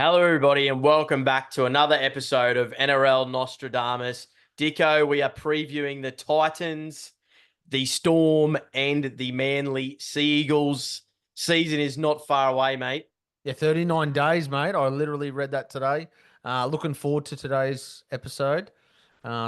Hello, everybody, and welcome back to another episode of NRL Nostradamus. Dicko, we are previewing the Titans, the Storm, and the Manly Sea Eagles. Season is not far away, mate. Yeah, 39 days, mate. I literally read that today. Looking forward to today's episode.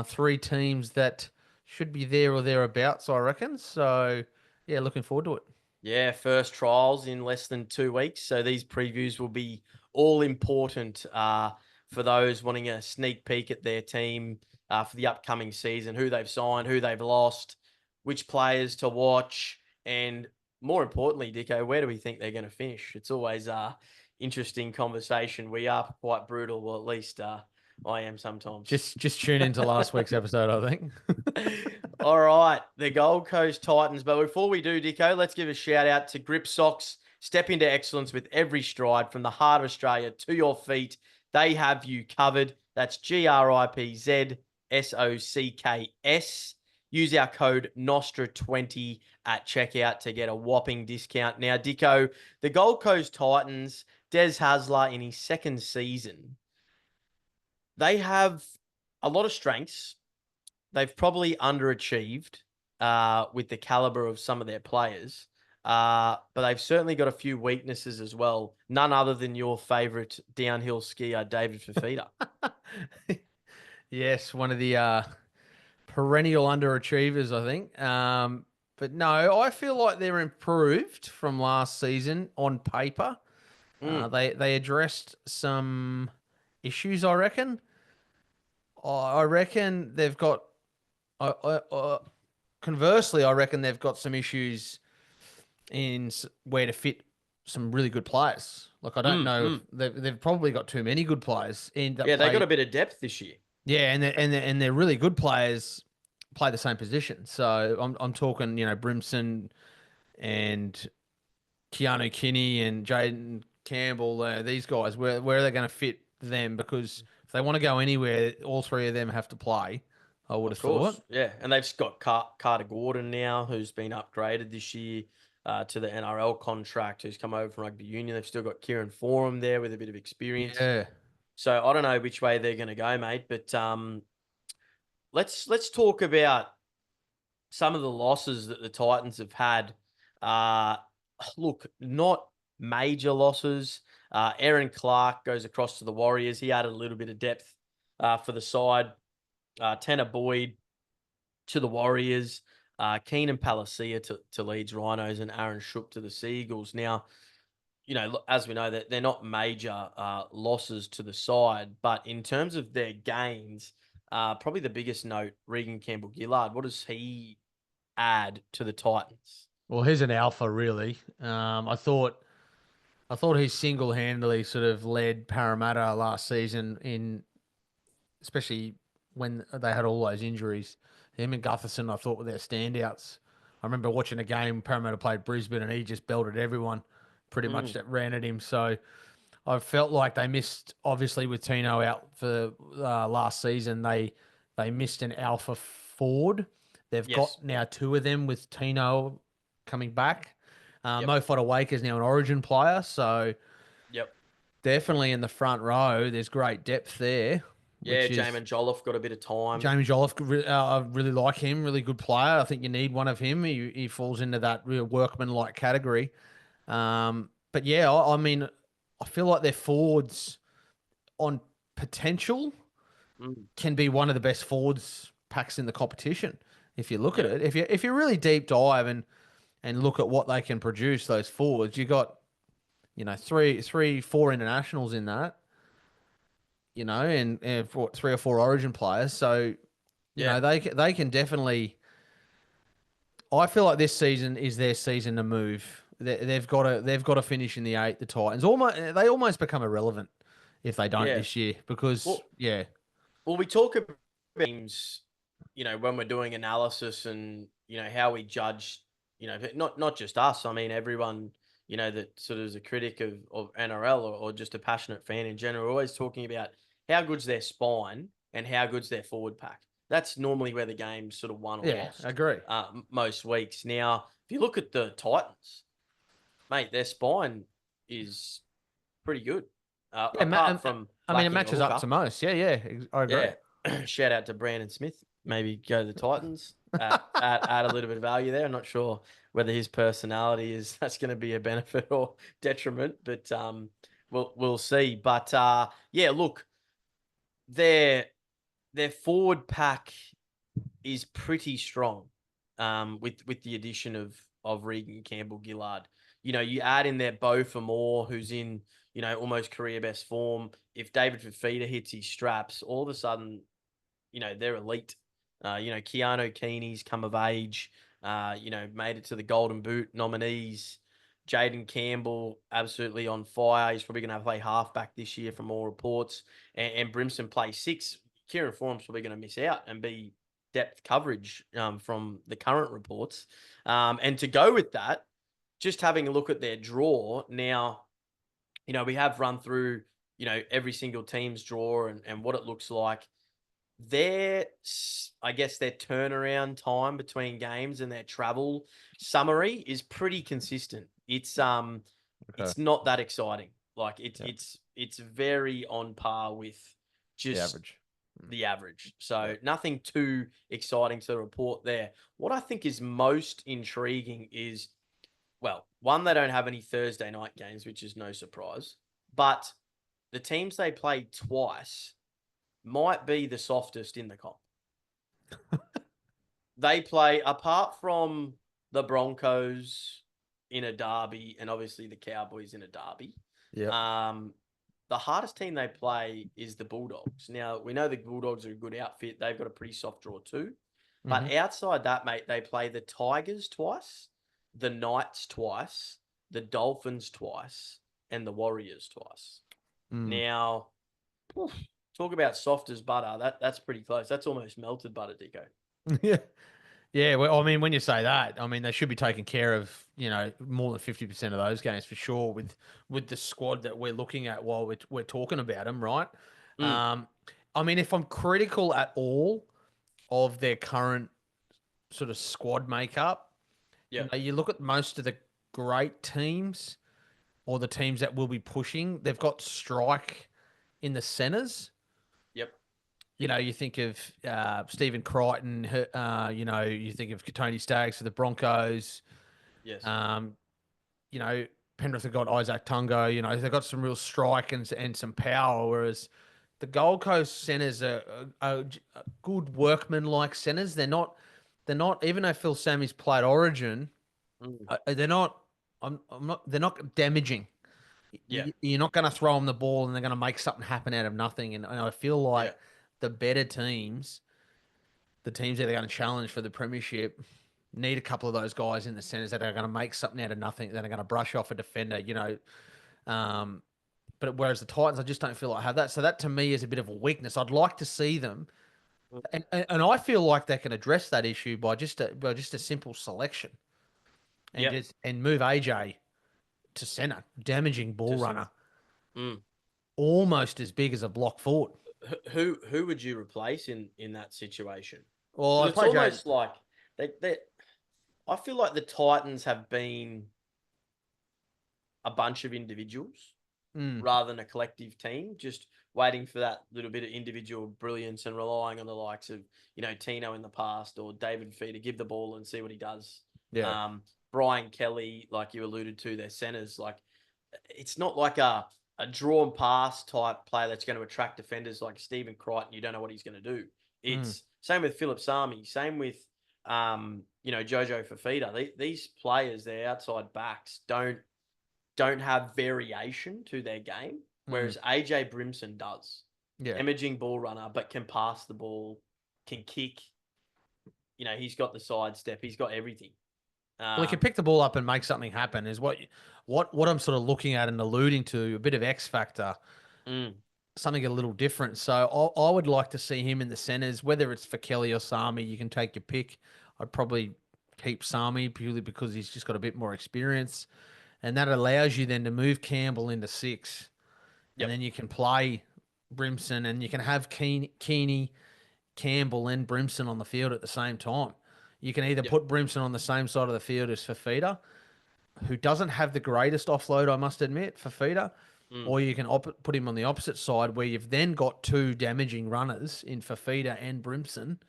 Three teams that should be there or thereabouts, I reckon. So, yeah, looking forward to it. Yeah, first trials in less than 2 weeks. So these previews will be all important for those wanting a sneak peek at their team for the upcoming season, who they've signed, who they've lost, which players to watch, and more importantly, Dicko, where do we think they're going to finish? It's always a interesting conversation. We are quite brutal, or at least I am sometimes. Just tune into last week's episode, I think. All right, the Gold Coast Titans. But before we do, Dicko, let's give a shout out to Grip Socks. Step into excellence with every stride from the heart of Australia to your feet. They have you covered. That's GRIPZSOCKS. Use our code NOSTRA20 at checkout to get a whopping discount. Now, Dicko, the Gold Coast Titans, Des Hasler in his second season, they have a lot of strengths. They've probably underachieved with the caliber of some of their players, but they've certainly got a few weaknesses as well. None other than your favourite downhill skier, David Fafita. Yes, one of the perennial underachievers, I think. But no, I feel like they're improved from last season on paper. They addressed some issues, I reckon. I reckon they've got. Conversely, I reckon they've got some issues in where to fit some really good players. Like I don't know, they've probably got too many good players in that Yeah, they play. got a bit of depth this year. Yeah, and they're really good players play the same position. So I'm talking, Brimson and Keanu Kinney and Jaden Campbell. These guys, where are they going to fit them? Because if they want to go anywhere, all three of them have to play. I would Of have thought. course, yeah. And they've got Carter Gordon now, who's been upgraded this year to the NRL contract, who's come over from rugby union. They've still got Kieran Forum there with a bit of experience. Yeah. So I don't know which way they're going to go, mate. But let's talk about some of the losses that the Titans have had. Uh, Look, not major losses. Aaron Clark goes across to the Warriors. He added a little bit of depth for the side. Tanner Boyd to the Warriors. Keenan Palacia to Leeds Rhinos and Aaron Shook to the Seagulls. Now, as we know, that they're not major losses to the side, but in terms of their gains, probably the biggest note, Regan Campbell-Gillard. What does he add to the Titans? Well, he's an alpha, really. I thought he single-handedly sort of led Parramatta last season especially when they had all those injuries. Him and Gutherson, I thought, were their standouts. I remember watching a game Parramatta played Brisbane, and he just belted everyone, pretty much that ran at him. So I felt like they missed, obviously, with Tino out for last season. They missed an alpha forward. They've Yes. got now two of them with Tino coming back. Yep. Mo Fotuaika is now an Origin player, so Yep. definitely in the front row, there's great depth there. Yeah, Which is Jamin Jolliffe got a bit of time. Jamie Jolliffe. I really like him. Really good player. I think you need one of him. He falls into that real workman-like category. But yeah, I mean, I feel like their forwards on potential Mm. can be one of the best forwards packs in the competition. If you look at Yep. it, if you really deep dive and look at what they can produce, those forwards, you got three, four internationals in that, and three or four Origin players. So Yeah. they can definitely. I feel like this season is their season to move. They've got to finish in the eight. The Titans almost become irrelevant if they don't Yeah. this year because Well, yeah. well, we talk about teams, when we're doing analysis and, how we judge, not just us. I mean, everyone, that sort of is a critic of NRL or just a passionate fan in general, always talking about how good's their spine and how good's their forward pack. That's normally where the game's sort of won or Yeah, I lost agree. most weeks. Now, if you look at the Titans, mate, their spine is pretty good. Yeah, apart from I mean, it lacking a matches up hooker. to most. Yeah, yeah, I agree. Yeah. Shout out to Brandon Smith. Maybe go to the Titans. Add a little bit of value there. I'm not sure whether his personality is that's going to be a benefit or detriment, but we'll see. But yeah, look, their their forward pack is pretty strong. With the addition of Regan Campbell Gillard. You know, you add in there Bo for more, who's in, almost career best form. If David Fafita hits his straps, all of a sudden, they're elite. Keanu Keeney's come of age, made it to the Golden Boot nominees. Jaden Campbell, absolutely on fire. He's probably going to play halfback this year from all reports. And Brimson plays six. Kieran Form's probably going to miss out and be depth coverage from the current reports. And to go with that, just having a look at their draw now, we have run through, every single team's draw and what it looks like. I guess their turnaround time between games and their travel summary is pretty consistent. Okay. It's not that exciting. Like Yeah, it's very on par with the just average. the average. So Yeah. nothing too exciting to report there. What I think is most intriguing is, well, one, they don't have any Thursday night games, which is no surprise, but the teams they played twice might be the softest in the comp. They play, apart from the Broncos in a derby and obviously the Cowboys in a derby, Yeah. the hardest team they play is the Bulldogs. Now, we know the Bulldogs are a good outfit. They've got a pretty soft draw too. Mm-hmm. But outside that, mate, they play the Tigers twice, the Knights twice, the Dolphins twice, and the Warriors twice. Mm. Now, oof, talk about soft as butter. That's pretty close. That's almost melted butter, Dicko. Yeah. Yeah, well, I mean, when you say that, I mean they should be taking care of more than 50% of those games for sure with the squad that we're looking at while we're talking about them, right? Mm, I mean, if I'm critical at all of their current sort of squad makeup, yep, you look at most of the great teams or the teams that will be pushing, they've got strike in the centers. yep, You think of Stephen Crichton. You think of Tony Staggs for the Broncos. yes, Um, Penrith have got Isaac Tungo. They've got some real strike and some power. Whereas the Gold Coast centers are good workman-like centers. They're not. Even though Phil Sammy's played Origin, mm, they're not. I'm not. They're not damaging. yep, You're not going to throw them the ball and they're going to make something happen out of nothing. And I feel like yep, the better teams, the teams that are going to challenge for the premiership, need a couple of those guys in the centers that are going to make something out of nothing, that are going to brush off a defender. Um, but whereas the Titans, I just don't feel like have that. So that to me is a bit of a weakness. I'd like to see them, mm, and I feel like they can address that issue by just a simple selection yep. and move AJ to center, damaging ball To center. runner, Mm. almost as big as a block forward. Who would you replace in that situation? Well, Because I it's play Jay. almost like they. I feel like the Titans have been a bunch of individuals Mm, rather than a collective team, just waiting for that little bit of individual brilliance and relying on the likes of, Tino in the past or David Fee to give the ball and see what he does. yeah. Um, Brian Kelly, like you alluded to, their centers, like it's not like a drawn pass type player that's going to attract defenders like Stephen Crichton. You don't know what he's going to do. Mm, It's same with Philip Sami, same with Jojo Fafita. These players, their outside backs, don't have variation to their game, mm, whereas AJ Brimson does. yeah. Imaging ball runner, but can pass the ball, can kick. He's got the sidestep. He's got everything. Well, he can Um, pick the ball up and make something happen. Is what I'm sort of looking at and alluding to, a bit of X factor, mm, something a little different. So I would like to see him in the centers, whether it's for Kelly or Sami. You can take your pick. I'd probably keep Sami purely because he's just got a bit more experience, and that allows you then to move Campbell into six, and yep, then you can play Brimson, and you can have Keeney, Campbell, and Brimson on the field at the same time. You can either yep, put Brimson on the same side of the field as Fafita, who doesn't have the greatest offload, I must admit, Fafita. Mm. or you can put him on the opposite side where you've then got two damaging runners in Fafita and Brimson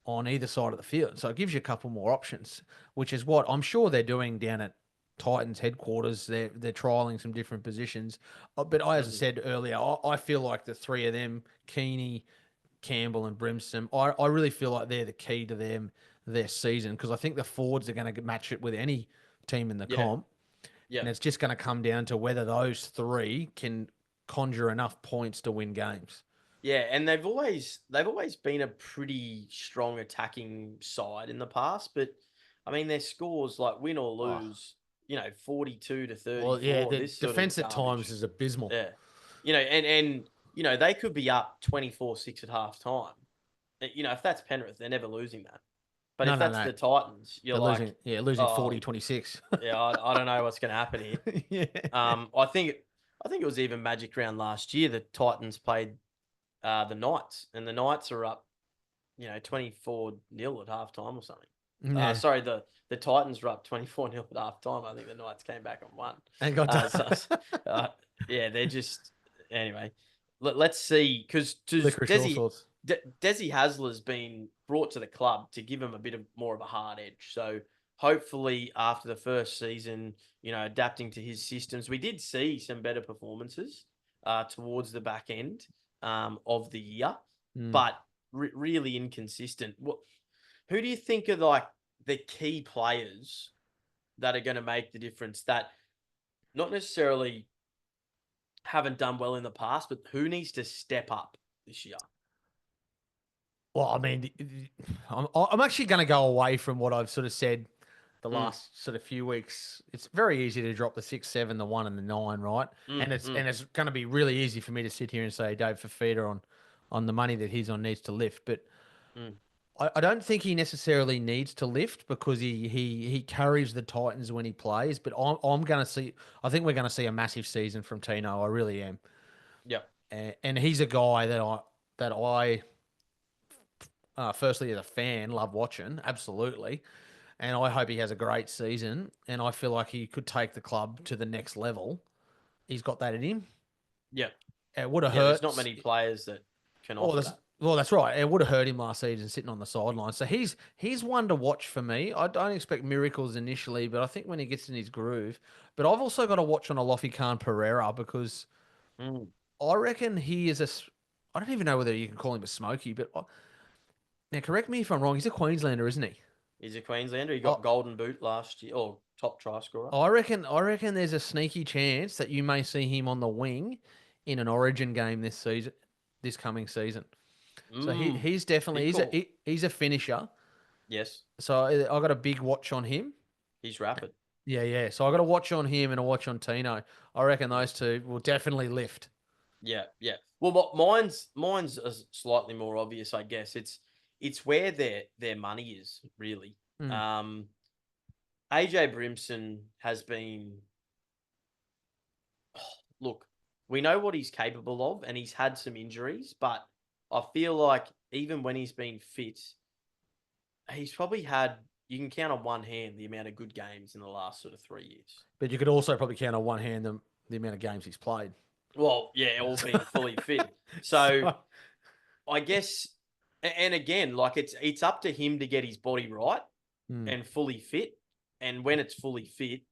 on either side of the field. So it gives you a couple more options, which is what I'm sure they're doing down at Titans headquarters. They're trialing some different positions. But as I Mm. said earlier, I feel like the three of them, Keeney, Campbell, and Brimson, I really feel like they're the key to their season, because I think the forwards are going to match it with any team in the Yeah. comp. Yeah. And it's just going to come down to whether those three can conjure enough points to win games. Yeah, and they've always been a pretty strong attacking side in the past, but I mean their scores, like win or Oh, lose, 42 to well, yeah, 34, the this sort of defense at times garbage. is abysmal. Yeah. And they could be up 24-6 at half time. If that's Penrith, they're never losing that. But No, if no, that's no. the Titans, you're They're like, losing, yeah, losing oh, 40-26. yeah, I don't know what's going to happen here. Yeah. I think it was even Magic Round last year. The Titans played the Knights, and the Knights are up, 24-0 at halftime or something. Yeah. Sorry, the Titans were up 24-0 at halftime. I think the Knights came back on one. And got So, to uh, yeah, they're just anyway. Let's see, because licorice all Desi sorts. Desi Hasler's been brought to the club to give him a bit of more of a hard edge. So hopefully, after the first season, adapting to his systems, we did see some better performances towards the back end of the year, Mm. but really inconsistent. Who do you think are like the key players that are going to make the difference? That not necessarily haven't done well in the past, but who needs to step up this year? Well, I mean, I'm actually going to go away from what I've sort of said the Mm, last sort of few weeks. It's very easy to drop the 6, 7, the 1, and the 9, right? mm, And it's mm, and it's going to be really easy for me to sit here and say Dave Fafita on the money that he's on needs to lift, but mm. I don't think he necessarily needs to lift because he carries the Titans when he plays. But I'm going to see. I think we're going to see a massive season from Tino. I really am, Yep. and he's a guy that I firstly as a fan love watching, absolutely, and I hope he has a great season. And I feel like he could take the club to the next level. He's got that in him. Yep. It would have Yeah, there's not hurt. many players that can Oh, offer that. well, that's right. It would have hurt him last season sitting on the sideline. So he's one to watch for me. I don't expect miracles initially, but I think when he gets in his groove. But I've also got to watch on Alofi Khan Pereira because Mm. I reckon he is I don't even know whether you can call him a smoky, but now correct me if I'm wrong. He's a Queenslander, isn't he? He's a Queenslander. He I, got Golden Boot last year, or top try scorer. I reckon there's a sneaky chance that you may see him on the wing in an Origin game this season, this coming season. So Mm. he's definitely Big call. he's a finisher. Yes, So I got a big watch on him. he's rapid. Yeah, yeah. So I got a watch on him and a watch on Tino. I reckon those two will definitely lift. Yeah, yeah. Well, mine's slightly more obvious, I guess. It's where their money is really. Mm. Um, AJ Brimson has been. Look, we know what he's capable of, and he's had some injuries, but I feel like even when he's been fit, he's probably had. You can count on one hand the amount of good games in the last sort of 3 years. But you could also probably count on one hand the amount of games he's played. Well, yeah, all being fully fit. So So, I guess, and again, like it's up to him to get his body right mm. and fully fit. And when it's fully fit,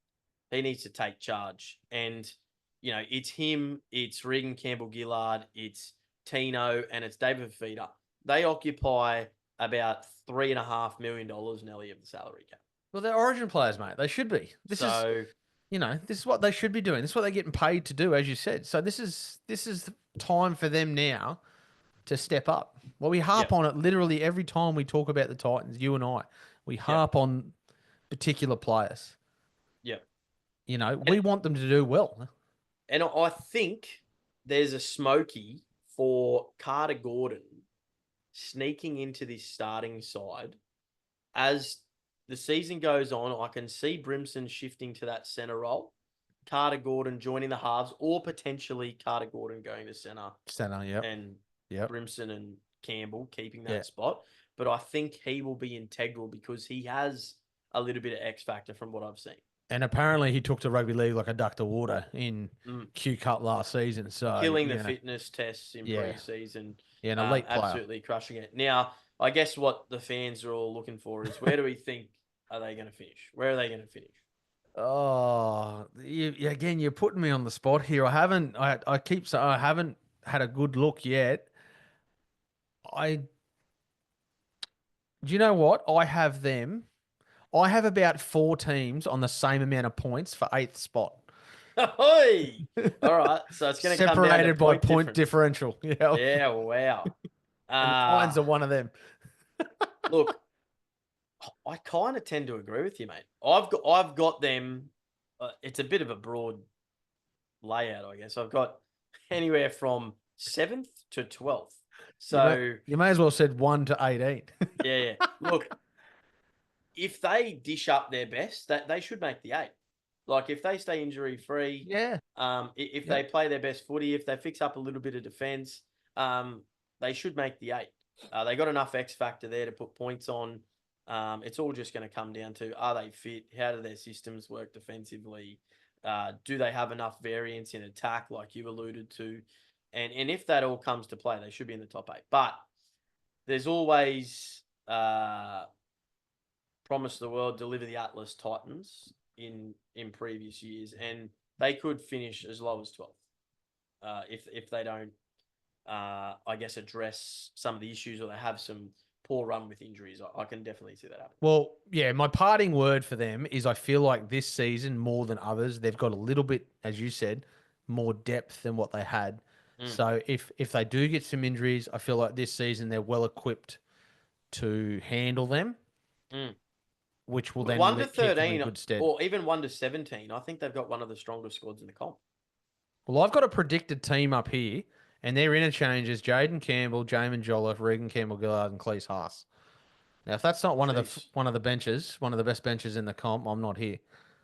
he needs to take charge. And it's him, it's Regan Campbell Gillard, it's Tino, and it's David Feeder. They occupy about $3.5 million, Nelly, of the salary cap. Well, they're Origin players, mate. They should be. So This is what they should be doing. This is what they're getting paid to do, as you said. So this is time for them now to step up. Well, we yeah, harp on it literally every time we talk about the Titans, you and I. We yeah, harp on particular players. yeah. We want them to do well. And I think there's a smoky for Carter Gordon sneaking into this starting side. As the season goes on, I can see Brimson shifting to that centre role, Carter Gordon joining the halves, or potentially Carter Gordon going to centre Center, yep. and Yep. Brimson and Campbell keeping that Yeah. spot. But I think he will be integral because he has a little bit of X factor from what I've seen. And apparently he took to rugby league like a duck to water in Mm. Q Cup last season. So, Killing the fitness tests in yeah, pre-season, yeah, an elite player. absolutely crushing it. Now, I guess what the fans are all looking for is where do we think are they going to finish? Where are they going to finish? Oh, again, you're putting me on the spot here. I keep saying I haven't had a good look yet. I, do you know what? I have about 4 teams on the same amount of points for eighth spot, Hey, all right. So it's going to come down to separated by point point difference. differential. Yeah, Yeah, wow. and the Uh, Titans are one of them. look, I kind of tend to agree with you, mate. I've got them. It's a bit of a broad layout, I guess. I've got anywhere from 7th to 12th. So You may as well said 1 to 18. yeah, yeah. Look, if they dish up their best, that they should make the eight. Like if they stay injury free, Yeah, if they yep. play their best footy, if they fix up a little bit of defense, they should make the eight. They got enough X factor there to put points on. It's all just going to come down to are they fit? How do their systems work defensively? Do they have enough variance in attack, like you alluded to? And if that all comes to play, they should be in the top eight. But there's always promise the world, deliver the Atlas Titans in previous years, and they could finish as low as 12th if they don't, I guess, address some of the issues or they have some poor run with injuries. I can definitely see that happen. Well, yeah, my parting word for them is I feel like this season, more than others, they've got a little bit, as you said, more depth than what they had. Mm, So if they do get some injuries, I feel like this season they're well equipped to handle them, mm. which will then 1 to keep them in 13, good stead. or even 1 to 17, I think they've got one of the strongest squads in the comp. Well, I've got a predicted team up here, and their interchanges: Jaden Campbell, Jamin Jolliffe, Regan Campbell-Gillard, and Cleese Haas. Now, if that's not Jeez. one of the benches, one of the best benches in the comp, I'm not here.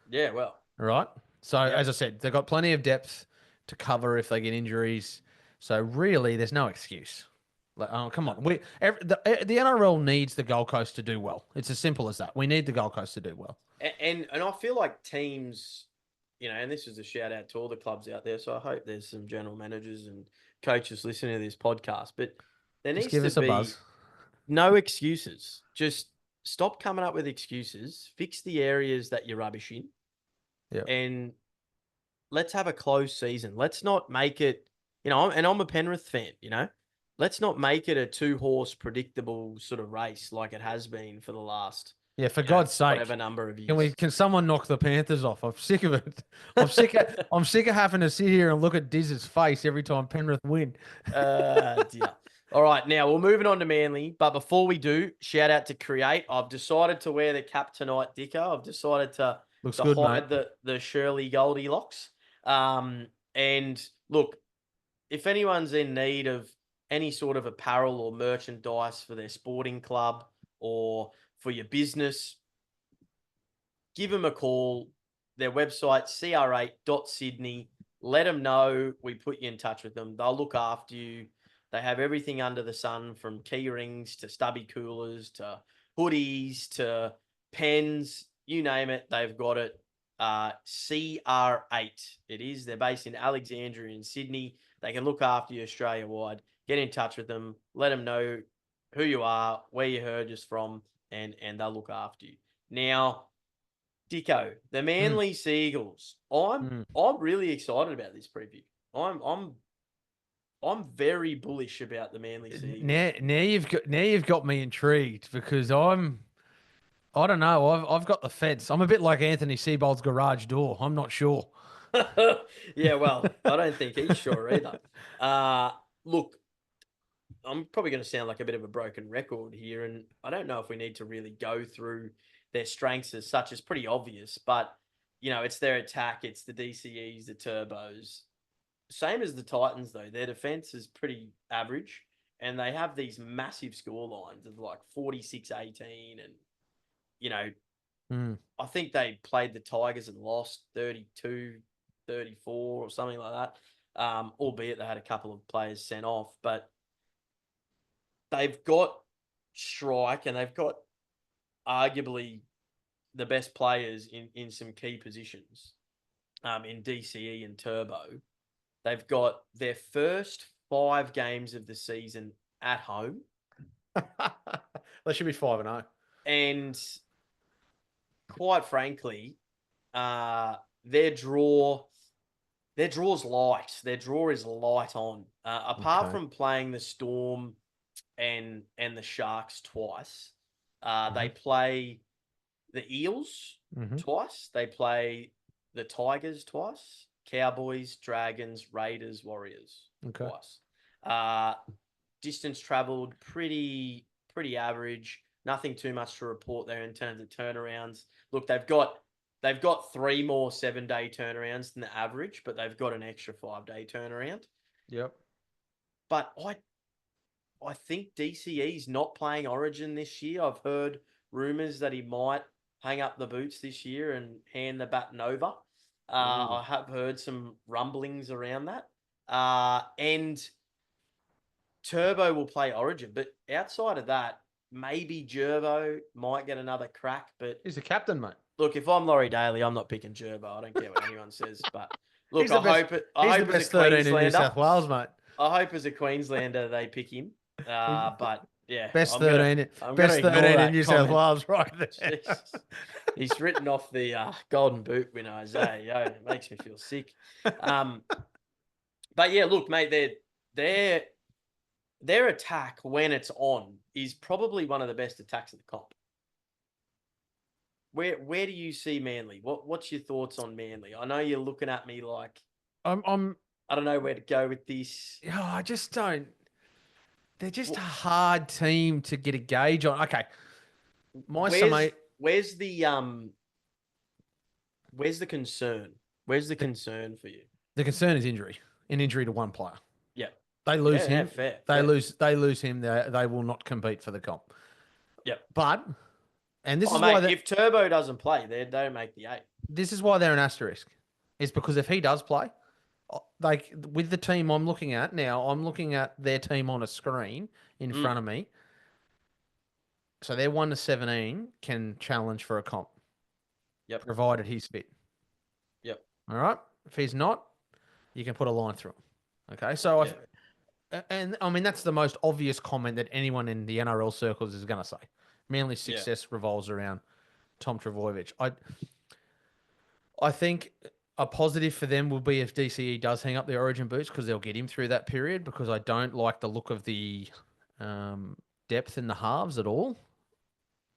Yeah, well, All right. So yep. as I said, they've got plenty of depth to cover if they get injuries. So really, there's no excuse. Like, oh, come No. on. The NRL needs the Gold Coast to do well. It's as simple as that. We need the Gold Coast to do well. And I feel like teams, and this is a shout out to all the clubs out there. So I hope there's some general managers and coaches listening to this podcast. But there Just needs give to us a be buzz. no excuses. Just stop coming up with excuses. Fix the areas that you're rubbish in, Yeah. and let's have a close season. Let's not make it. And I'm a Penrith fan. Let's not make it a 2-horse predictable sort of race like it has been for the last Yeah, for God's whatever sake. number of Can we years. can someone knock the Panthers off? I'm sick of it. I'm sick of having to sit here and look at Dizz's face every time Penrith win. Dear. All right, now we're moving on to Manly, but before we do, shout out to Create. I've decided to wear the cap tonight, Dicko. I've decided to Looks to good, mate. hide the Shirley Goldilocks. And look, if anyone's in need of any sort of apparel or merchandise for their sporting club or for your business, give them a call. Their website, cr8.sydney. Let them know we put you in touch with them. They'll look after you. They have everything under the sun from key rings to stubby coolers to hoodies to pens. You name it, they've got it. CR8. It is. They're based in Alexandria in Sydney. They can look after you Australia wide. Get in touch with them. Let them know who you are, where you heard us from, and they'll look after you. Now, Dicko, the Mm, Manly Seagulls. I'm mm. I'm really excited about this preview. I'm very bullish about the Manly Seagulls. Now you've got me intrigued because I don't know. I've got the fence. I'm a bit like Anthony Seibold's garage door. I'm not sure. Yeah, well, I don't think he's sure either. Look, I'm probably going to sound like a bit of a broken record here, and I don't know if we need to really go through their strengths as such. It's pretty obvious, but it's their attack, it's the DCEs, the turbos. Same as the Titans, though. Their defense is pretty average, and they have these massive score lines of like 46-18, and Mm. I think they played the Tigers and lost 32-34 or something like that. Albeit they had a couple of players sent off, but they've got strike and they've got arguably the best players in some key positions, in DCE and Turbo. They've got their first 5 games of the season at home, They should be 5-0. and quite frankly, their draw's light. Their draw is light on. Apart Okay. from playing the Storm and the Sharks twice, they play the Eels twice. They play the Tigers twice. Cowboys, Dragons, Raiders, Warriors Okay. twice. Distance traveled pretty average. Nothing too much to report there in terms of turnarounds. Look, they've got 3 more 7-day turnarounds than the average, but they've got an extra 5-day turnaround. Yep. But I think DCE's not playing Origin this year. I've heard rumours that he might hang up the boots this year and hand the baton over. I have heard some rumblings around that. And Turbo will play Origin, but outside of that, maybe Gerbo might get another crack. But He's the captain, mate. look, if I'm Laurie Daly, I'm not picking Gerbo. I don't care what anyone says. But look, He's the best, I he's hope the as a best 13 in New Queenslander, South Wales, mate. I hope as a Queenslander they pick him. But yeah, Best I'm gonna 13, I'm best gonna ignore 13 in that New South comment. Wales, right there. Jesus. He's written off the Golden Boot winner, Isaiah. It makes me feel sick. But yeah, look, mate, their attack when it's on is probably one of the best attacks of the comp. Where do you see Manly? What's your thoughts on Manly? I know you're looking at me like I don't know where to go with this. I just don't. They're just a hard team to get a gauge on. Okay, where's the concern? Where's the concern for you? The concern is injury. An injury to one player. Yeah. They lose him. Fair. They lose him. They will not compete for the comp. Yep. But this is mate, why if Turbo doesn't play, they don't make the 8. This is why they're an asterisk. Is because if he does play, like with the team I'm looking at now, I'm looking at their team on a screen in front of me. So their 1-17 can challenge for a comp. Yep. Provided he's fit. Yep. All right. If he's not, you can put a line through him. Okay. So and I mean that's the most obvious comment that anyone in the NRL circles is going to say. Manly's success revolves around Tom Trbojevic. I think a positive for them will be if DCE does hang up the Origin boots because they'll get him through that period because I don't like the look of the depth in the halves at all.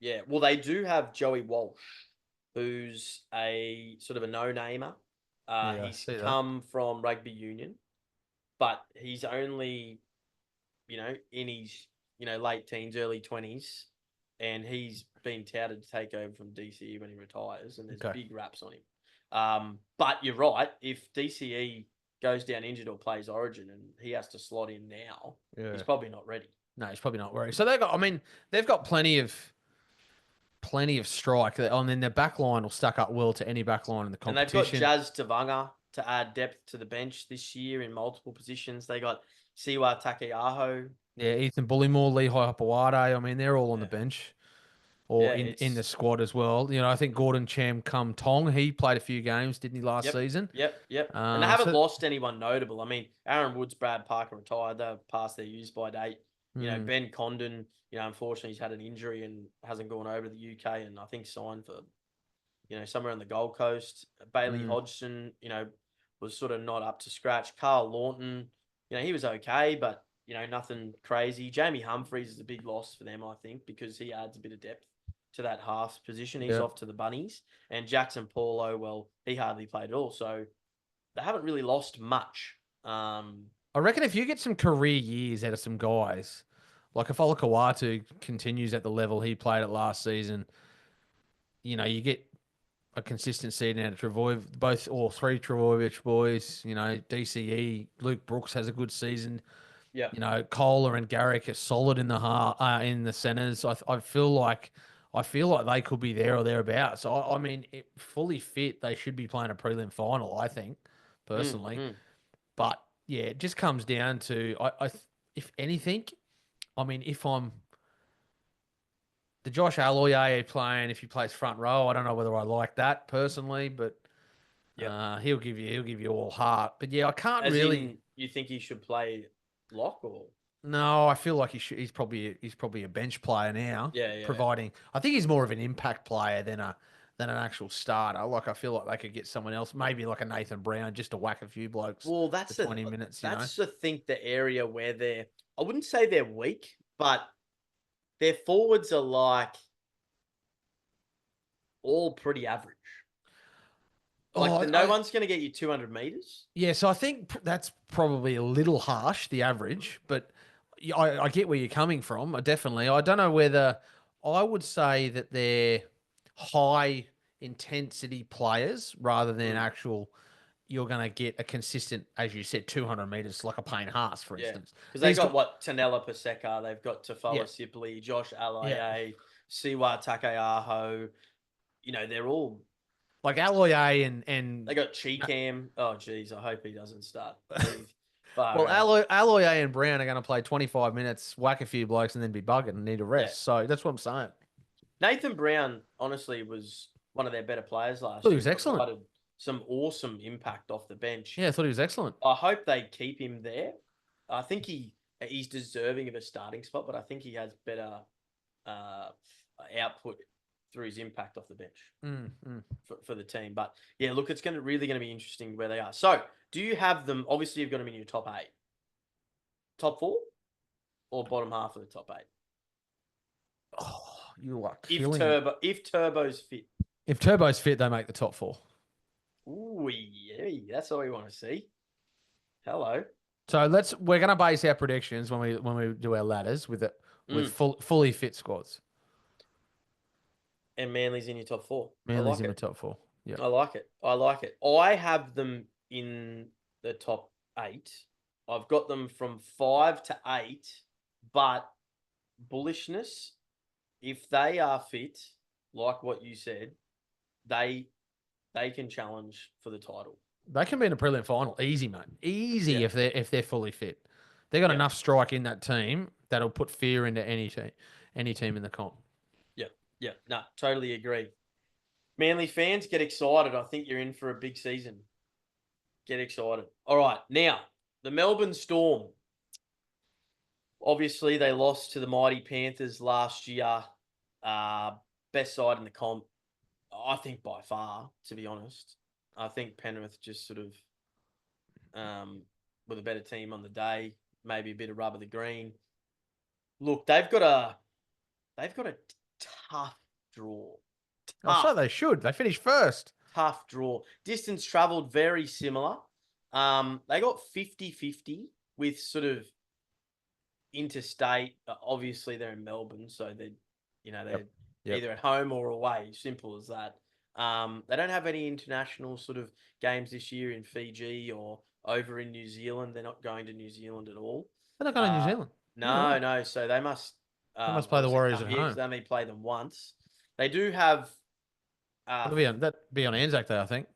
Yeah, well, they do have Joey Walsh, who's a sort of a no-namer. He's come from rugby union, but he's only, in his, late teens, early 20s, and he's been touted to take over from DCE when he retires, and there's big raps on him. But you're right, if DCE goes down injured or plays Origin and he has to slot in now, he's probably not ready. No, he's probably not ready. So they've got plenty of strike. And then their back line will stack up well to any back line in the competition. And they've got Jazz Tavanga to add depth to the bench this year in multiple positions. They got Siwa Takeaho. Yeah, Ethan Bullymore, Lehigh Hopewade. I mean, they're all on the bench or in the squad as well. I think Gordon Cham Kum Tong, he played a few games, didn't he, last season? Yep. And they haven't lost anyone notable. I mean, Aaron Woods, Brad Parker retired. They're past their use-by date. Ben Condon, unfortunately he's had an injury and hasn't gone over to the UK and I think signed for, somewhere on the Gold Coast. Bailey Hodgson, was sort of not up to scratch. Carl Lawton, he was okay, but, nothing crazy. Jamie Humphries is a big loss for them, I think, because he adds a bit of depth to that half position. He's off to the Bunnies. And Jackson Paulo, well, he hardly played at all. So they haven't really lost much. I reckon if you get some career years out of some guys, like if Olakawatu continues at the level he played at last season, you get a consistent season out of Trbojevic, both or three Trbojevic boys. DCE, Luke Brooks has a good season. Yeah. Kohler and Garrick are solid in the centers. I feel like they could be there or thereabouts. So I mean, fully fit, they should be playing a prelim final. I think personally, but yeah, it just comes down to if anything. I mean, if I'm the Josh Aloiai playing if he plays front row. I don't know whether I like that personally, but Yep. he'll give you all heart. But yeah, I can't As really. in, you think he should play lock or? No, I feel like he's probably a bench player now, Yeah, yeah. providing I think he's more of an impact player than an actual starter. Like I feel like they could get someone else, maybe like a Nathan Brown, just to whack a few blokes Well, for 20 minutes, you know. that's the think the area where they're. I wouldn't say they're weak, but their forwards are like all pretty average. Like Oh, no one's going to get you 200 meters. yeah, so I think that's probably a little harsh, the average, but yeah, I get where you're coming from. Definitely. I don't know whether I would say that they're high intensity players rather than Mm, actual, you're going to get a consistent, as you said, 200 meters, like a Payne Haas, for yeah, instance. because they These got got, what Tanella Paseka, they've got yeah, Tofoa Sipley, Josh yeah. Alaye, Siwa Takeaho. You know, they're all. Like Alloy A and They got Cheekam. Oh, geez, I hope he doesn't start. Jeez. well, Far out. Alloy A and Brown are going to play 25 minutes, whack a few blokes, and then be bugging and need a Yeah. rest. So that's what I'm saying. Nathan Brown, honestly, was one of their better players I last thought he year. was excellent. Provided some awesome impact off the bench. Yeah, I thought he was excellent. I hope they keep him there. I think he's deserving of a starting spot, but I think he has better uh, output through his impact off the bench for the team. But yeah, look, it's really going to be interesting where they are. So, do you have them? Obviously, you've got them in your top 8, top 4, or bottom half of the top 8. Oh, you are If killing me. Turbo's fit. If Turbo's fit, they make the top 4. Ooh, yeah, that's all we want to see. Hello. So we're gonna base our predictions when we do our ladders with fully fit squads. And Manly's in your top 4. I Manly's like in the it. top 4. Yeah. I like it. I like it. I have them in the top 8. I've got them from 5 to 8, but bullishness, if they are fit, like what you said, they can challenge for the title. They can be in a prelim final. Easy, mate. Easy Yeah. if they're fully fit. They got Yeah. enough strike in that team that'll put fear into any team in the comp. Yeah. Yeah. No, totally agree. Manly fans, get excited. I think you're in for a big season. Get excited. All right. Now, the Melbourne Storm. Obviously, they lost to the mighty Panthers last year. Best side in the comp, I think, by far, to be honest. I think Penrith just sort of, with a better team on the day, maybe a bit of rub of the green. Look, they've got a tough draw. Oh, so they should. They finished first. Tough draw. Distance travelled very similar. They got 50-50 with sort of interstate. Obviously, they're in Melbourne, so they're either at home or away. Simple as that. They don't have any international sort of games this year in Fiji or over in New Zealand. They're not going to New Zealand at all. They're not going to New Zealand. No. So they must. They must play the Warriors at home. They only play them once. They do have. That'd be on Anzac Day, I think.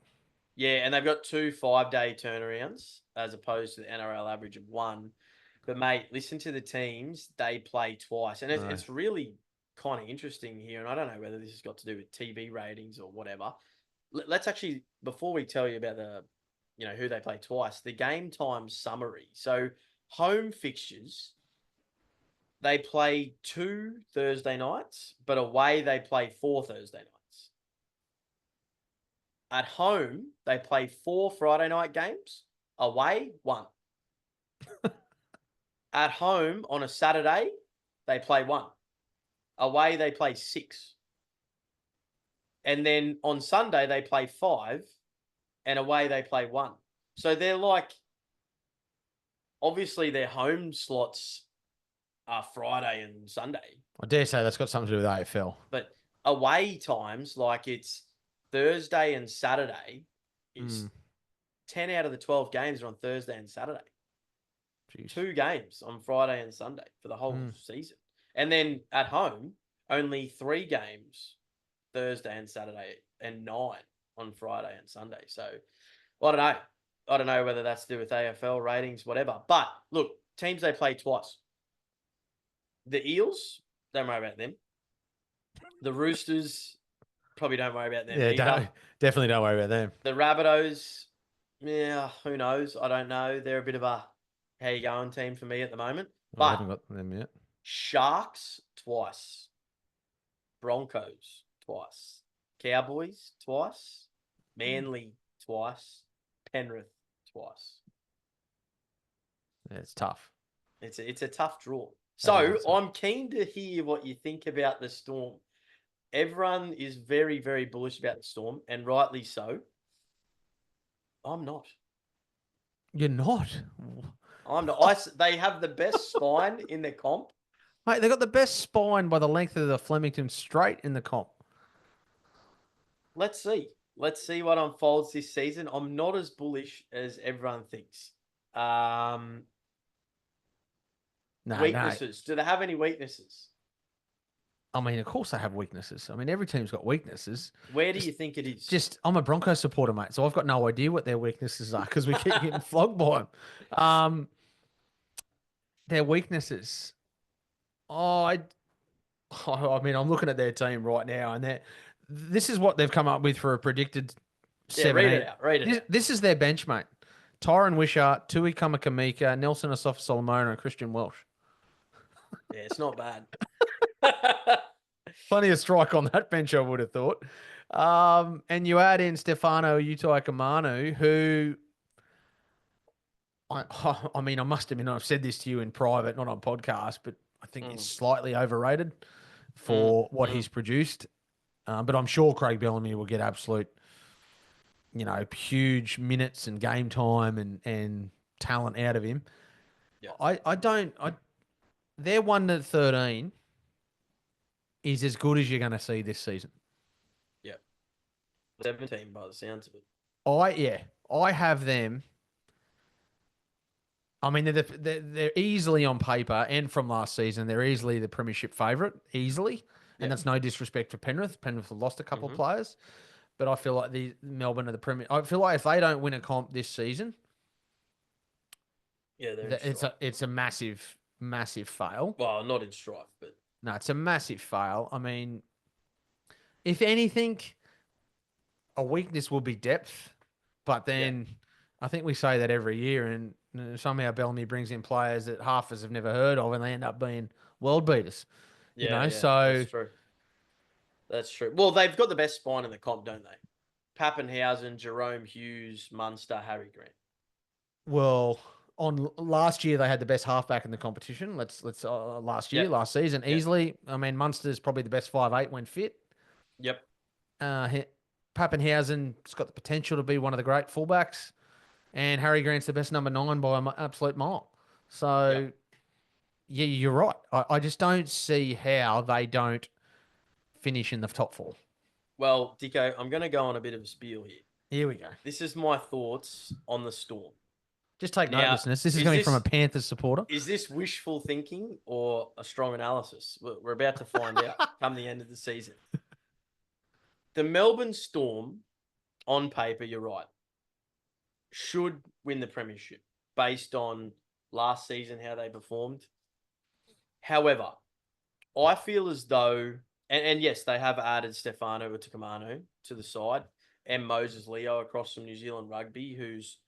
Yeah, and they've got 2 5-day turnarounds as opposed to the NRL average of 1. But mate, listen to the teams; they play twice, and it's really kind of interesting here. And I don't know whether this has got to do with TV ratings or whatever. Let's actually, before we tell you about who they play twice, the game time summary. So home fixtures, they play 2 Thursday nights, but away they play 4 Thursday nights. At home, they play 4 Friday night games. Away, 1. At home on a Saturday, they play 1. Away, they play 6. And then on Sunday, they play 5. And away, they play 1. So they're like, obviously, their home slots are Friday and Sunday. I dare say that's got something to do with AFL. But away times, like it's Thursday and Saturday, is 10 out of the 12 games are on Thursday and Saturday. Jeez. 2 games on Friday and Sunday for the whole season. And then at home, only 3 games Thursday and Saturday and 9 on Friday and Sunday. So I don't know. I don't know whether that's to do with AFL ratings, whatever. But look, teams they play twice. The Eels, don't worry about them. The Roosters, probably don't worry about them Yeah, either. definitely don't worry about them. The Rabbitohs, yeah, who knows? I don't know. They're a bit of a how you going team for me at the moment. We But haven't got them yet. Sharks twice, Broncos twice, Cowboys twice, Manly twice, Penrith twice. Yeah, it's tough. It's a tough draw. That is So tough. I'm keen to hear what you think about the Storm. Everyone is very, very bullish about the Storm, and rightly so. I'm not. You're not. I'm not. They have the best spine in the comp. Mate, they got the best spine by the length of the Flemington straight in the comp. Let's see. Let's see what unfolds this season. I'm not as bullish as everyone thinks. No. Weaknesses. Do they have any weaknesses? I mean, of course they have weaknesses. I mean, every team's got weaknesses. Where do you think it is? I'm a Broncos supporter, mate, so I've got no idea what their weaknesses are because we keep getting flogged by them. Their weaknesses. Oh, I mean, I'm looking at their team right now, and this is what they've come up with for a predicted Yeah, 7 read it out. Read it out. This is their bench, mate. Tyron Wishart, Tui Kamakamika, Nelson Asafa Solomona, and Christian Welsh. Yeah, it's not bad. Plenty of strike on that bench, I would have thought. And you add in Stefano Utaikamanu, who I mean, I must admit, I've said this to you in private, not on podcast, but I think it's slightly overrated for what he's produced. But I'm sure Craig Bellamy will get absolute, huge minutes and game time and talent out of him. Yeah. Their 1-13 is as good as you're going to see this season. Yeah. 17 by the sounds of it. I have them. I mean, they're easily on paper, and from last season, they're easily the premiership favourite, easily. And that's no disrespect for Penrith. Penrith have lost a couple of players, but I feel like the Melbourne are the premier. I feel like if they don't win a comp this season, it's a massive, massive fail. Well, not in strife, but no, it's a massive fail. I mean, if anything, a weakness will be depth, but then I think we say that every year, and somehow Bellamy brings in players that half of us have never heard of, and they end up being world beaters. So that's true. That's true. Well, they've got the best spine in the comp, don't they? Pappenhausen, Jerome Hughes, Munster, Harry Grant. Well, on last year they had the best halfback in the competition. Last season easily. I mean, Munster's probably the best 5'8" when fit. Yep. Pappenhausen's got the potential to be one of the great fullbacks, and Harry Grant's the best number 9 by an absolute mile. So, yeah, you're right. I just don't see how they don't finish in the top 4. Well, Dicko, I'm going to go on a bit of a spiel here. Here we go. This is my thoughts on the Storm. Just take note, listeners. This is coming from a Panthers supporter. Is this wishful thinking or a strong analysis? We're about to find out come the end of the season. The Melbourne Storm, on paper, you're right, should win the premiership based on last season, how they performed. However, I feel as though, and yes, they have added Stefano Utaikamanu to the side and Moses Leo across from New Zealand Rugby, who's,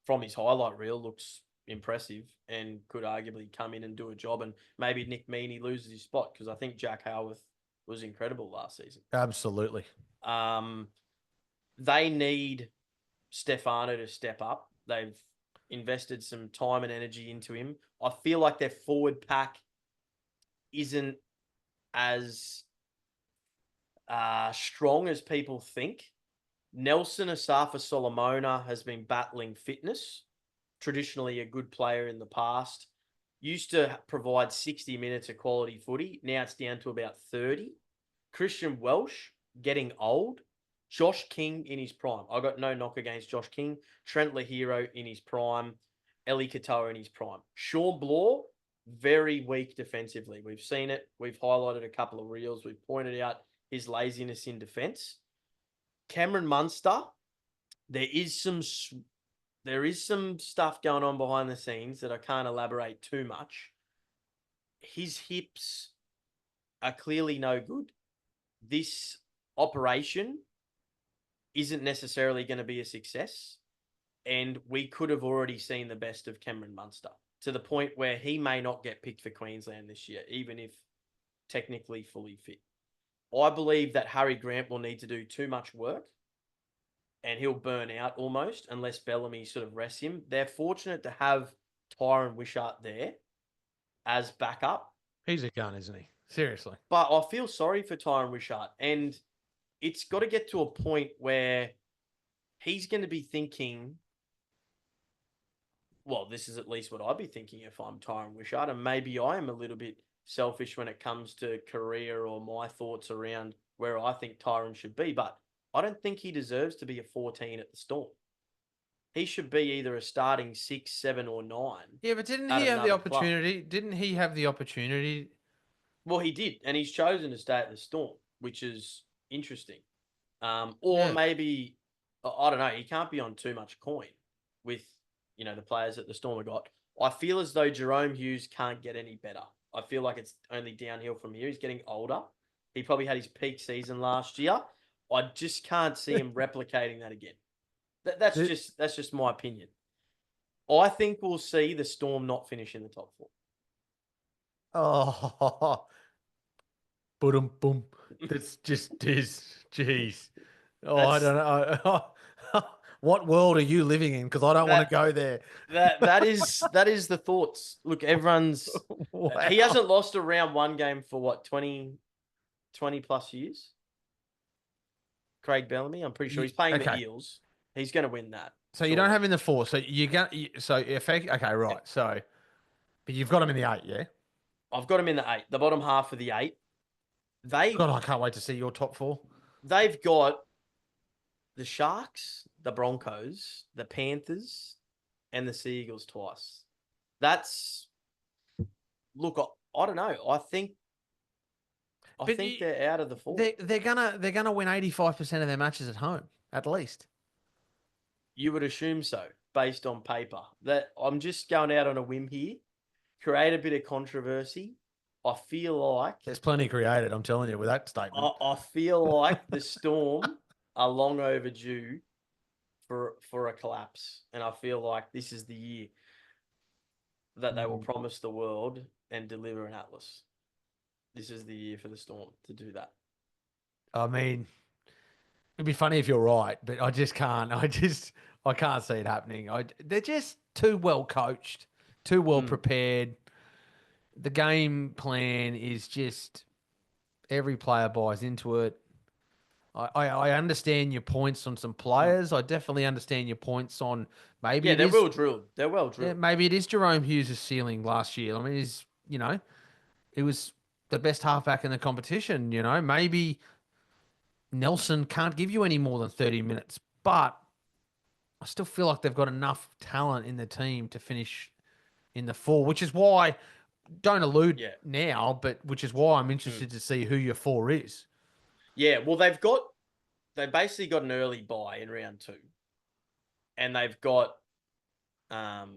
from his highlight reel looks impressive and could arguably come in and do a job. And maybe Nick Meaney loses his spot because I think Jack Howarth was incredible last season. Absolutely. They need Stefano to step up. They've invested some time and energy into him. I feel like their forward pack isn't as strong as people think. Nelson Asafa Solomona has been battling fitness. Traditionally a good player in the past. Used to provide 60 minutes of quality footy. Now it's down to about 30. Christian Welsh getting old. Josh King in his prime. I got no knock against Josh King. Trent Lahiro in his prime. Eli Katoa in his prime. Sean Blaw, very weak defensively. We've seen it. We've highlighted a couple of reels. We've pointed out his laziness in defense. Cameron Munster, there is some stuff going on behind the scenes that I can't elaborate too much. His hips are clearly no good. This operation isn't necessarily going to be a success. And we could have already seen the best of Cameron Munster to the point where he may not get picked for Queensland this year, even if technically fully fit. I believe that Harry Grant will need to do too much work and he'll burn out almost unless Bellamy sort of rests him. They're fortunate to have Tyron Wishart there as backup. He's a gun, isn't he? Seriously. But I feel sorry for Tyron Wishart. And it's got to get to a point where he's going to be thinking, well, this is at least what I'd be thinking if I'm Tyron Wishart. And maybe I am a little bit selfish when it comes to career or my thoughts around where I think Tyron should be. But I don't think he deserves to be a 14 at the Storm. He should be either a starting 6, 7, or 9. Yeah, but didn't at he have the another club. opportunity? Didn't he have the opportunity? Well, he did, and he's chosen to stay at the Storm, which is interesting. Or maybe, I don't know, he can't be on too much coin with, the players that the Storm have got. I feel as though Jerome Hughes can't get any better. I feel like it's only downhill from here. He's getting older. He probably had his peak season last year. I just can't see him replicating that again. That's just my opinion. I think we'll see the Storm not finish in the top 4. Oh, boom, boom. That's just jeez. Oh, I don't know. What world are you living in? Because I don't want to go there. That is the thoughts. Look, everyone's Wow. He hasn't lost a round 1 game for what, 20 plus years? Craig Bellamy, I'm pretty sure he's playing the Eels. He's going to win that. So you don't have him in the 4. So okay, right. So, but you've got him in the 8, yeah? I've got him in the 8, the bottom half of the 8. God, I can't wait to see your top 4. They've got the Sharks, the Broncos, the Panthers, and the Sea Eagles twice. Look, I don't know. I think they're out of the 4. They're gonna win 85% of their matches at home, at least. You would assume so, based on paper. That I'm just going out on a whim here, create a bit of controversy. I feel like there's plenty created. I'm telling you with that statement. I feel like the Storm are long overdue for a collapse, and I feel like this is the year that they will promise the world and deliver an Atlas. This is the year for the Storm to do that. I mean, it'd be funny if you're right, but I just can't. I can't see it happening. They're just too well coached, too well prepared. The game plan is just every player buys into it. I understand your points on some players. I definitely understand your points on maybe. Yeah, they're well drilled. They're well drilled. Yeah, maybe it is Jerome Hughes' ceiling last year. I mean, it was the best halfback in the competition. Maybe Nelson can't give you any more than 30 minutes, but I still feel like they've got enough talent in the team to finish in the 4, which is why, don't allude now, but which is why I'm interested to see who your 4 is. Yeah, well, they basically got an early bye in round 2. And they've got the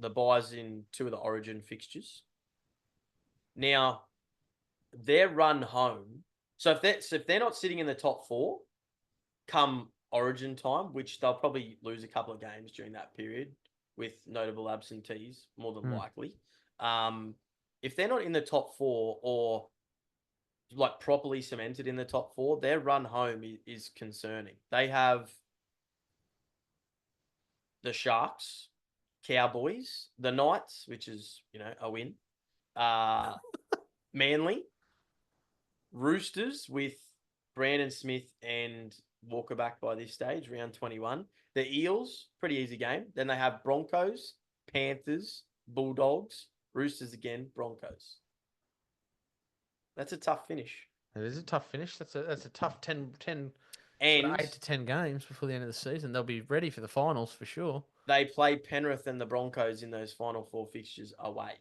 buys in 2 of the Origin fixtures. Now, their run home. So if they're not sitting in the top 4 come Origin time, which they'll probably lose a couple of games during that period with notable absentees, more than likely. If they're not in the top 4 or like properly cemented in the top 4, their run home is concerning. They have the Sharks, Cowboys, the Knights, which is, a win. Manly, Roosters with Brandon Smith and Walker back by this stage, round 21. The Eels, pretty easy game. Then they have Broncos, Panthers, Bulldogs, Roosters again, Broncos. That's a tough finish. It is a tough finish. That's a tough 10 and 8 to 10 games before the end of the season. They'll be ready for the finals for sure. They play Penrith and the Broncos in those final 4 fixtures away.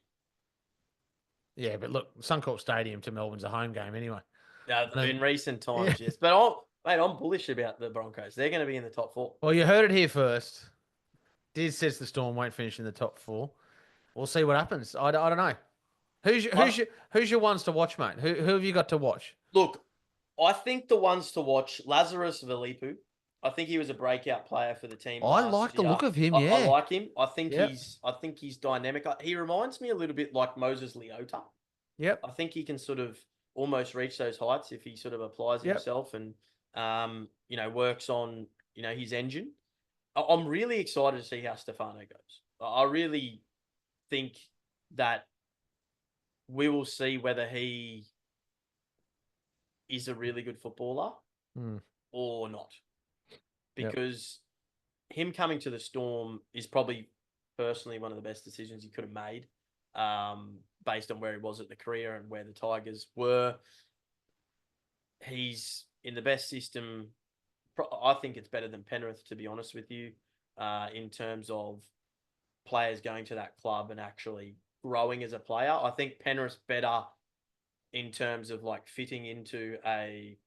Yeah, but look, Suncorp Stadium to Melbourne's a home game anyway. In recent times, yes. But I'm bullish about the Broncos. They're going to be in the top 4. Well, you heard it here first. Diz says the Storm won't finish in the top 4. We'll see what happens. I don't know. Who's your ones to watch, mate? Who have you got to watch? Look, I think the ones to watch, Lazarus Vilipu. I think he was a breakout player for the team I like last the year. look of him. I Yeah. like him. Yep. I think he's dynamic. He reminds me a little bit like Moses Leota. Yep. I think he can sort of almost reach those heights if he sort of applies Yep. himself and works on his engine. I'm really excited to see how Stefano goes. I really think that we will see whether he is a really good footballer Mm. or not. Yep. Because him coming to the Storm is probably personally one of the best decisions he could have made, based on where he was at the career and where the Tigers were. He's in the best system. I think it's better than Penrith, to be honest with you, in terms of players going to that club and actually growing as a player. I think Penrith's better in terms of like fitting into a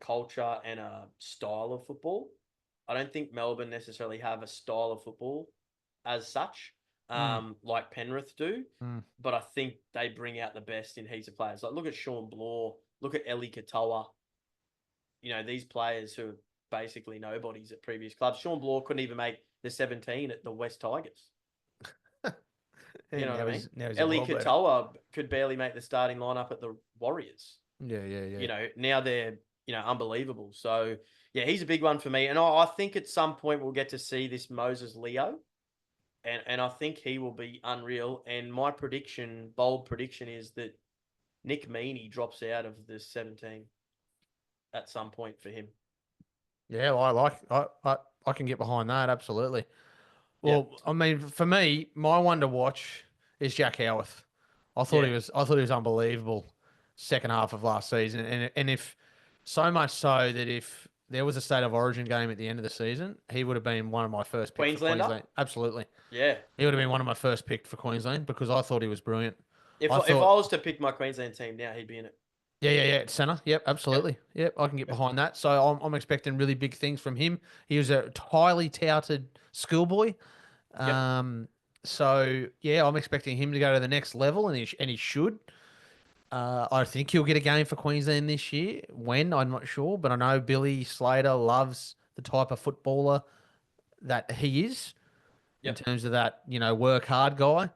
culture and a style of football. I don't think Melbourne necessarily have a style of football as such, like Penrith do. Mm. But I think they bring out the best in heaps of players. Like look at Sean Bloor, look at Eli Katoa. These players who are basically nobodies at previous clubs. Sean Bloor couldn't even make the 17 at the West Tigers. You know what I mean? Eli Katoa could barely make the starting lineup at the Warriors. Yeah. Now they're, unbelievable. So, yeah, he's a big one for me. And I think at some point we'll get to see this Moses Leo. And I think he will be unreal. And my bold prediction is that Nick Meaney drops out of the 17 at some point for him. Yeah, well, I can get behind that, absolutely. Yeah. Well, I mean, for me, my one to watch is Jack Howarth. I thought Yeah. I thought he was unbelievable second half of last season, and if so much so that if there was a state of origin game at the end of the season, he would have been one of my first picks for Queenslander? Queensland. Absolutely, Yeah. he would have been one of my first picked for Queensland because I thought he was brilliant. If I I thought, was to pick my Queensland team now, he'd be in it. yeah, centre. Yep, absolutely. Yep, I can get behind that. So I'm expecting really big things from him. He was a highly touted schoolboy. Yep. So yeah, I'm expecting him to go to the next level, and he should. I think he'll get a game for Queensland this year. When, I'm not sure, but I know Billy Slater loves the type of footballer that he is in Yep. terms of that, work hard guy.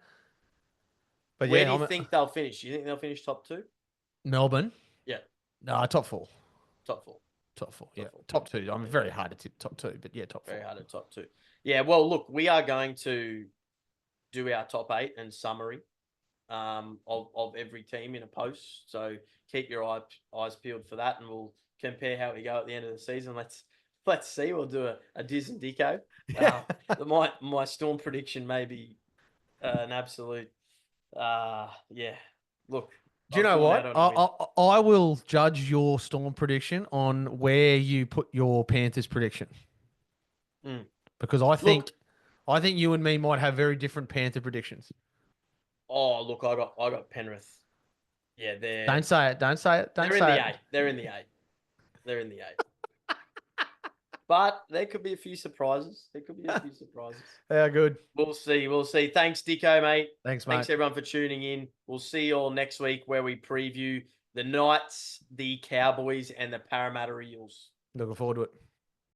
But Where yeah, do you think they'll finish? Do you think they'll finish top two? Melbourne. Yeah. No, top four. Top four. Top four. Yeah. Four. Top two. I'm very hard to tip top two, but yeah, top four. Very hard at top two. Yeah. Well, look, we are going to do our top 8 and summary of every team in a post. So keep your eyes peeled for that, and we'll compare how we go at the end of the season. Let's see. We'll do a Dizz and Dicko. My Storm prediction may be an absolute. Yeah. Look. Do you know what? I will judge your Storm prediction on where you put your Panthers prediction. Because I think you and me might have very different Panther predictions. Oh, look, I got Penrith. Yeah, they're. Don't say it. Don't say it. Don't say it. They're in the 8. They're in the 8. But there could be a few surprises. Yeah, good. We'll see. Thanks, Dicko, mate. Thanks, mate. Thanks, everyone, for tuning in. We'll see you all next week where we preview the Knights, the Cowboys, and the Parramatta Eels. Looking forward to it.